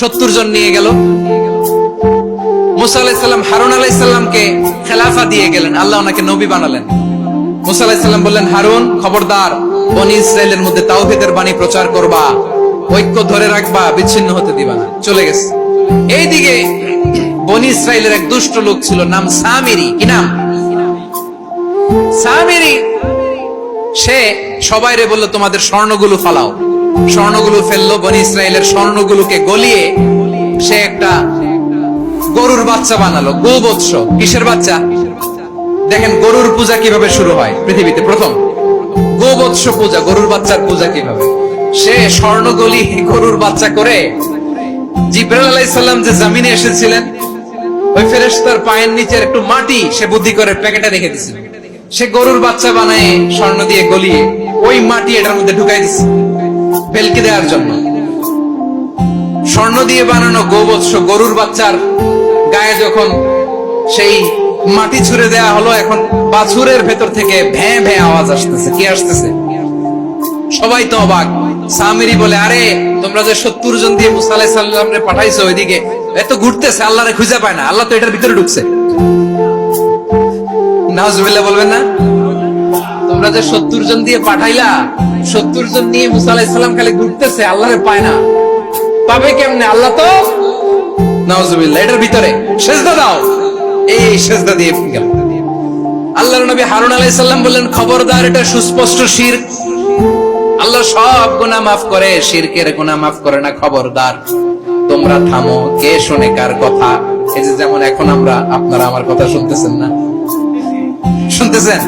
70 জন নিয়ে গেল। মুসা আলাইহিস সালাম হারুন আলাইহিস সালামকে খেলাফা দিয়ে গেলেন, আল্লাহ ওনাকে নবী বানালেন। মুসা আলাইহিস সালাম বললেন, হারুন খবরদার, বনি ইসরাইলের মধ্যে তাওহীদের বাণী প্রচার করবা, ঐক্য ধরে রাখবা, বিচ্ছিন্ন হতে দিবা না। চলে গেছে। এইদিকে বনি ইসরাইলের এক দুষ্ট লোক ছিল, নাম সামিরি। কি নাম? সামিরি। সে সবাইরে বলল, তোমাদের স্বর্ণগুলো ফালাও। স্বর্ণগুলো ফেললো, বনি ইসরাইলের স্বর্ণগুলোকে গলিয়ে সে একটা গরুর বাচ্চা বানালো। গোবৎস। কিসের বাচ্চা? দেখেন গরুর পূজা কিভাবে শুরু হয় পৃথিবীতে প্রথম। গোবৎস পূজা, গরুর বাচ্চার পূজা কিভাবে। সে স্বর্ণগলি গরুর বাচ্চা করে, জিবরাইল আলাইহিস সালাম যে জমিনে এসেছিলেন, ওই ফেরেশতার পায়ের নিচের একটু মাটি সে বুদ্ধি করে প্যাকেটে রেখে দিছিল। সে গরুর বাচ্চা বানায় স্বর্ণ দিয়ে গলিয়ে ওই মাটি এটার মধ্যে ঢুকাই দিছে ভেলকি দেওয়ার জন্য। স্বর্ণ দিয়ে বানানো গোবৎস গরুর বাচ্চার গায়ে যখন সেই মাটি ছুঁড়ে দেয়া হলো, এখন বাছুরের ভেতর থেকে ভ্যাঁ ভ্যাঁ আওয়াজ আসতেছে। কি আসতেছে? সবাই তো অবাক। সামিরি বলে, আরে তোমরা যে 70 জন দিয়ে মুসা আলাইহিস সালামরে পাঠাইছো, ওইদিকে এত ঘুরতেছে, আল্লাহরে খুঁজে পায় না, আল্লাহ তো এটার ভিতরে ঢুকছে। নাউজুবিল্লাহ বলবেন না? তোমরা যে 70 জন দিয়ে পাঠাইলা, 70 জন নিয়ে মুসা আলাইহিস সালাম খালি ঘুরতেছে, আল্লাহরে পায় না। পাবে কেমনে? আল্লাহ তো নাউজুবিল্লাহ এটার ভিতরে। সেজদা দাও। এই সেজদা দিয়ে গেল। আল্লাহর নবী হারুন আলাইহিস সালাম বললেন, খবরদার, এটা সুস্পষ্ট শিরক। আল্লাহ সব গুনাহ মাফ করে, শিরকের গুনাহ মাফ করে না। খবরদার, তোমরা থামো। কে শুনে কার কথা? এই যে যেমন এখন আপনারা আমার কথা শুনতেছেন না? শুনতেছেন?